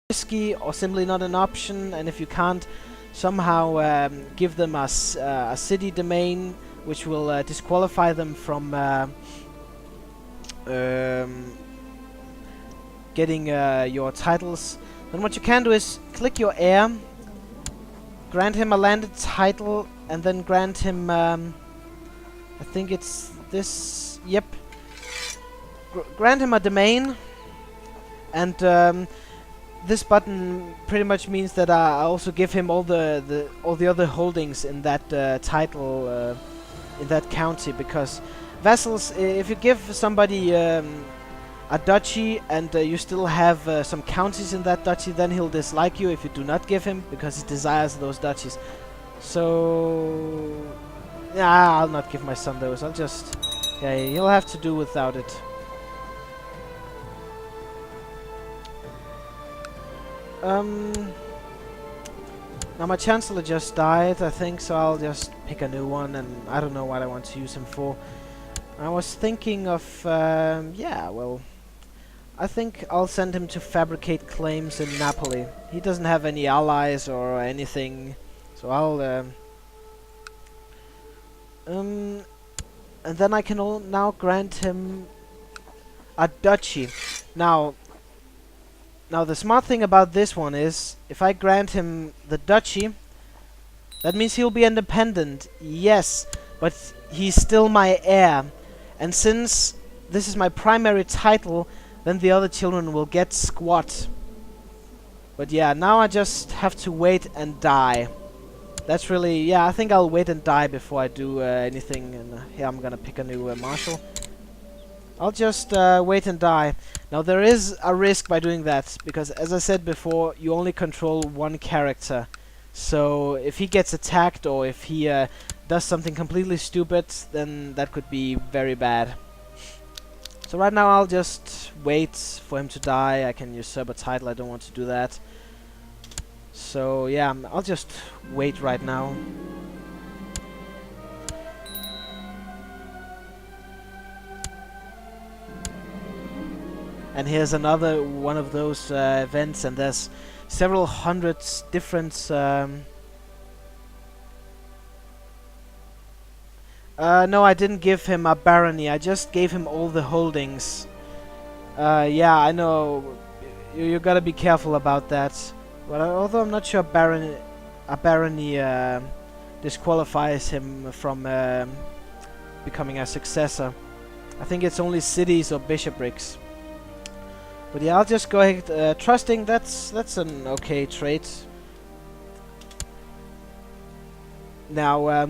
risky or simply not an option, and if you can't somehow give them a city domain which will disqualify them from getting your titles, then what you can do is click your heir, grant him a landed title, and then grant him I think it's this, yep, grant him a domain, and this button pretty much means that I also give him all the other holdings in that title in that county, because vassals, if you give somebody a duchy and you still have some counties in that duchy, then he'll dislike you if you do not give him, because he desires those duchies. So yeah, I'll not give my son those. I'll just, yeah, he'll have to do without it. Now my chancellor just died, I think, so I'll just pick a new one, and I don't know what I want to use him for. I was thinking of, yeah, well, I think I'll send him to fabricate claims in Napoli. He doesn't have any allies or anything, so I'll, and then I can now grant him a duchy. Now the smart thing about this one is, if I grant him the duchy, that means he'll be independent, yes, but he's still my heir. And since this is my primary title, then the other children will get squat. But yeah, now I just have to wait and die. That's really, yeah, I think I'll wait and die before I do anything. And here I'm gonna pick a new marshal. I'll just wait and die. Now there is a risk by doing that, because as I said before, you only control one character. So if he gets attacked, or if he does something completely stupid, then that could be very bad. So right now I'll just wait for him to die. I can usurp a title, I don't want to do that. So yeah, I'll just wait right now. And here's another one of those events, and there's several hundreds different no, I didn't give him a barony, I just gave him all the holdings. Yeah, I know, you gotta be careful about that. But although I'm not sure a barony disqualifies him from becoming a successor. I think it's only cities or bishoprics. But yeah, I'll just go ahead, trusting, that's an okay trait. Now,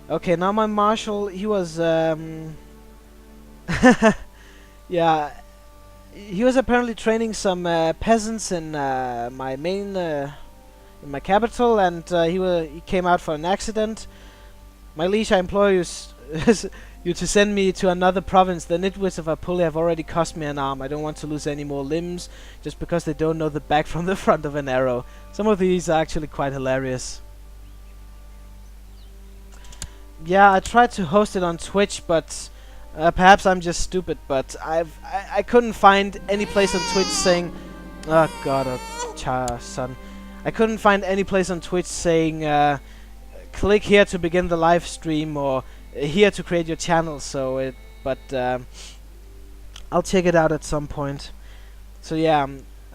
okay, now my marshal, he was, yeah, he was apparently training some peasants in my main, in my capital, and he came out for an accident. My liege, I implore you you to send me to another province. The nitwits of Apulia have already cost me an arm. I don't want to lose any more limbs, just because they don't know the back from the front of an arrow. Some of these are actually quite hilarious. Yeah, I tried to host it on Twitch, but perhaps I'm just stupid, but I couldn't find any place on Twitch saying, oh god, son. I couldn't find any place on Twitch saying, click here to begin the live stream, or here to create your channel. So I'll check it out at some point. So yeah,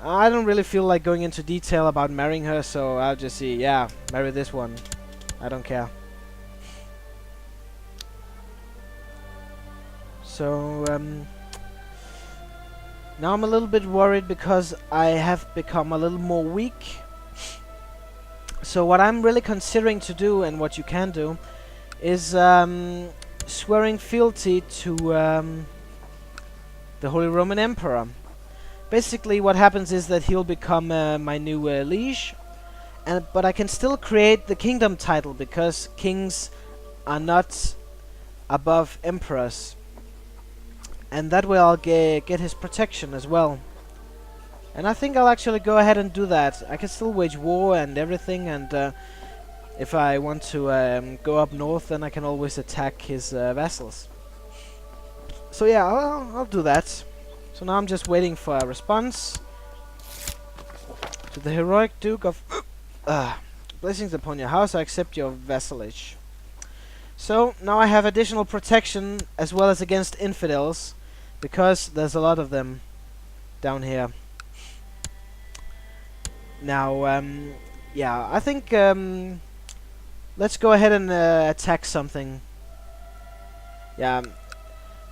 I don't really feel like going into detail about marrying her, so I'll just say, yeah, marry this one. I don't care. So now I'm a little bit worried because I have become a little more weak. So what I'm really considering to do, and what you can do, is swearing fealty to the Holy Roman Emperor. Basically what happens is that he'll become my new liege, but I can still create the kingdom title, because kings are not above emperors. And that way I'll get his protection as well. And I think I'll actually go ahead and do that. I can still wage war and everything, and if I want to go up north, then I can always attack his vassals. So yeah, I'll do that. So now I'm just waiting for a response to the heroic Duke of blessings upon your house. I accept your vassalage. So now I have additional protection as well as against infidels, because there's a lot of them down here. Now, yeah, I think let's go ahead and attack something. Yeah,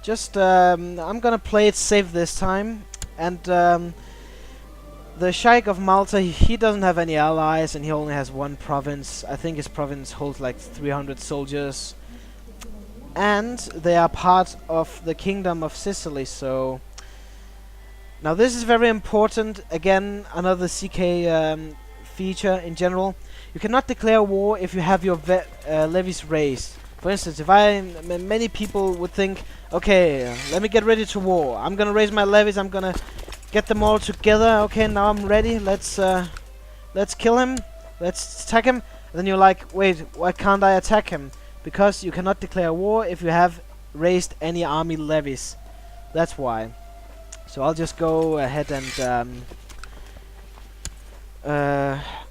just I'm gonna play it safe this time, and the Sheikh of Malta, he doesn't have any allies, and he only has one province. I think his province holds like 300 soldiers, and they are part of the Kingdom of Sicily. So now this is very important. Again, another CK feature in general. You cannot declare war if you have your levies raised. For instance, if many people would think, okay, let me get ready to war. I'm gonna raise my levies. I'm gonna get them all together. Okay, now I'm ready. Let's kill him. Let's attack him. And then you're like, wait, why can't I attack him? Because you cannot declare war if you have raised any army levies. That's why. So I'll just go ahead and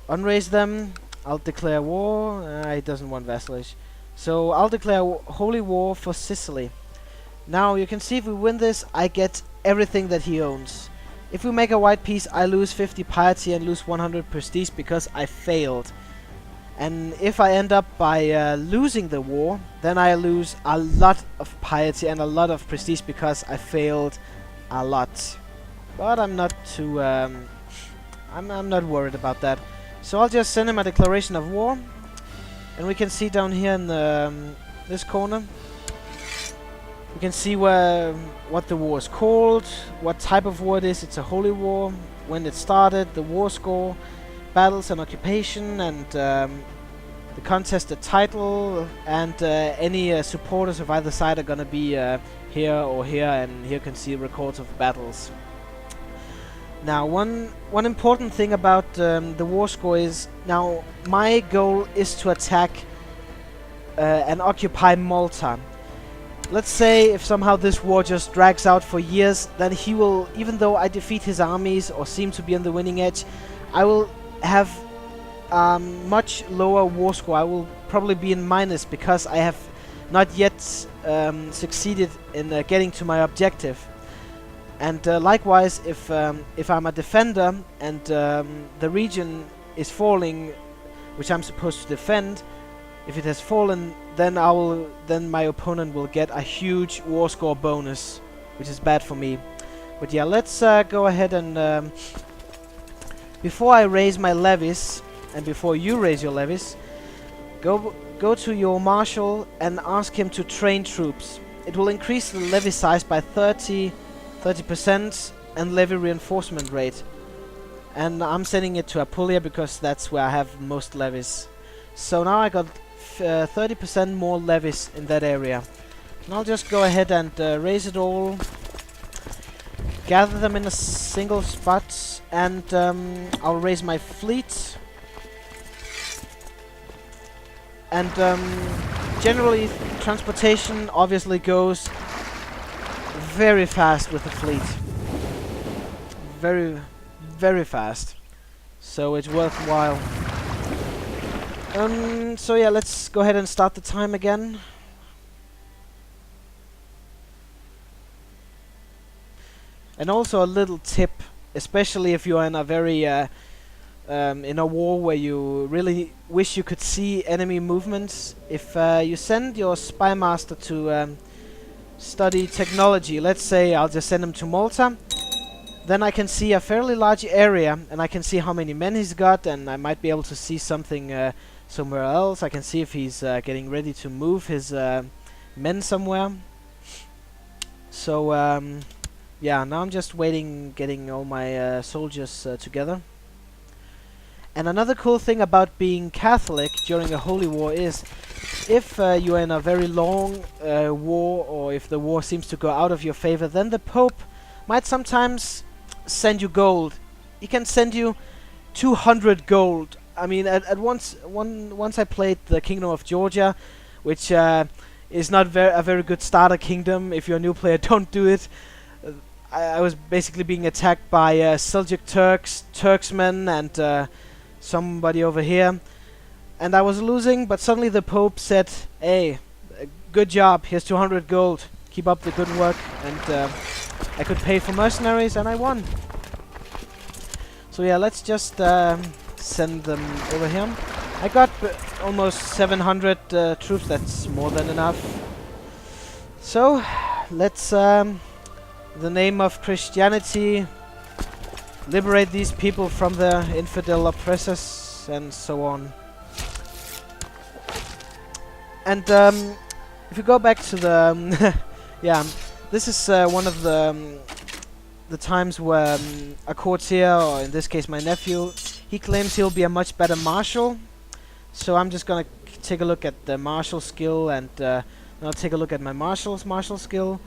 unraise them. I'll declare war. He doesn't want vassalage. So I'll declare holy war for Sicily. Now you can see if we win this, I get everything that he owns. If we make a white peace, I lose 50 piety and lose 100 prestige because I failed. And if I end up by losing the war, then I lose a lot of piety and a lot of prestige because I failed a lot. But I'm not too I'm not worried about that. So I'll just send him a declaration of war, and we can see down here in this corner, we can see what the war is called, what type of war it is. It's a holy war, when it started, the war score, battles and occupation, and the contested title, and any supporters of either side are gonna be here or here, and here you can see records of battles. Now, one important thing about the war score is, now my goal is to attack and occupy Malta. Let's say if somehow this war just drags out for years, then he will, even though I defeat his armies or seem to be on the winning edge, I will have much lower war score. I will probably be in minus because I have not yet succeeded in getting to my objective. And likewise, if I'm a defender and the region is falling, which I'm supposed to defend, if it has fallen, then my opponent will get a huge war score bonus, which is bad for me. But yeah, let's go ahead and before I raise my levies and before you raise your levies, go to your marshal and ask him to train troops. It will increase the levy size by 30% and levy reinforcement rate. And I'm sending it to Apulia because that's where I have most levies. So now I got 30% more levies in that area. And I'll just go ahead and raise it all, gather them in a single spot, and I'll raise my fleet. And generally transportation obviously goes very fast with the fleet. Very, very fast. So it's worthwhile. So yeah, let's go ahead and start the time again. And also a little tip, especially if you're in a very in a war where you really wish you could see enemy movements. If you send your spy master to study technology, let's say I'll just send him to Malta, then I can see a fairly large area and I can see how many men he's got, and I might be able to see something somewhere else. I can see if he's getting ready to move his men somewhere. So yeah, now I'm just waiting, getting all my soldiers together. And another cool thing about being Catholic during a holy war is, if you are in a very long war, or if the war seems to go out of your favor, then the Pope might sometimes send you gold. He can send you 200 gold. I mean, once I played the Kingdom of Georgia, which is not a very good starter kingdom. If you're a new player, don't do it. I was basically being attacked by Seljuk Turks, Turksmen, and somebody over here. And I was losing, but suddenly the Pope said, hey, good job, here's 200 gold. Keep up the good work. And I could pay for mercenaries, and I won. So yeah, let's just send them over here. I got almost 700 troops, that's more than enough. So, let's, in the name of Christianity, liberate these people from their infidel oppressors, and so on. And if you go back to the... yeah, this is one of the times where a courtier, or in this case my nephew, he claims he'll be a much better marshal. So I'm just gonna take a look at the martial skill, and I'll take a look at my martial skill.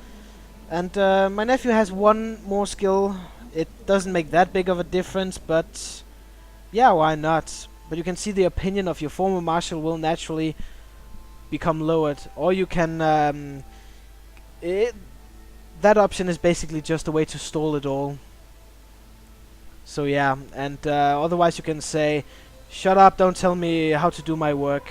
And my nephew has one more skill. It doesn't make that big of a difference, but yeah, why not? But you can see the opinion of your former marshal will naturally become lowered, or you can that option is basically just a way to stall it all. So yeah, and otherwise you can say, shut up, don't tell me how to do my work.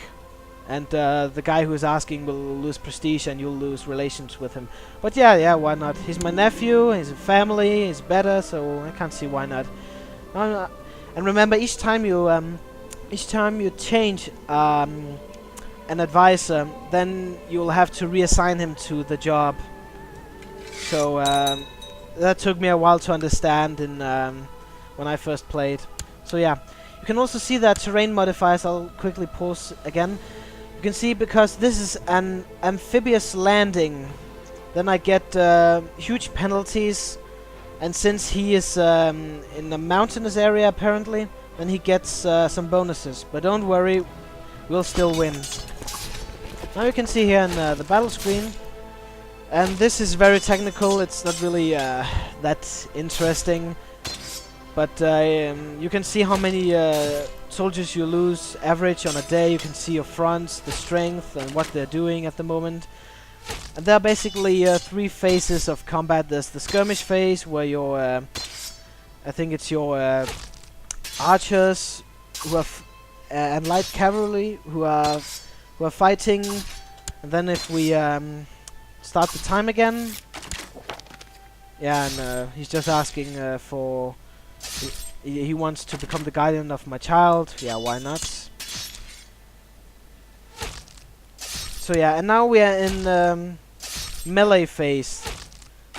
And the guy who is asking will lose prestige, and you'll lose relations with him. But yeah, why not? He's my nephew, he's a family, he's better, so I can't see why not. And remember, each time you change an advisor, then you'll have to reassign him to the job. So that took me a while to understand in when I first played. So yeah, you can also see that terrain modifiers. I'll quickly pause again. You can see, because this is an amphibious landing, then I get huge penalties. And since he is in a mountainous area apparently, then he gets some bonuses. But don't worry, we'll still win. Now you can see here in the battle screen, and this is very technical, it's not really that interesting, but you can see how many soldiers you lose average on a day. You can see your fronts, the strength, and what they're doing at the moment. And there are basically 3 phases of combat. There's the skirmish phase, where your I think it's your archers who are and light cavalry who are fighting. And then if we start the time again, yeah, and he's just asking for he wants to become the guardian of my child. Yeah, why not? So yeah, and now we are in melee phase.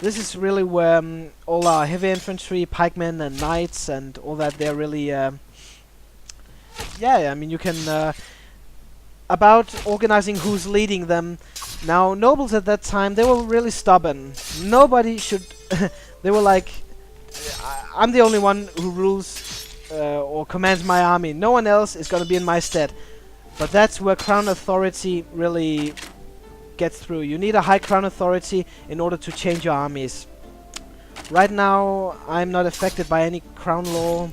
This is really where all our heavy infantry, pikemen, and knights, and all that, they're really yeah, I mean, you can about organizing who's leading them. Now, nobles at that time, they were really stubborn. Nobody should... they were like, I'm the only one who rules or commands my army. No one else is going to be in my stead. But that's where crown authority really gets through. You need a high crown authority in order to change your armies. Right now, I'm not affected by any crown law.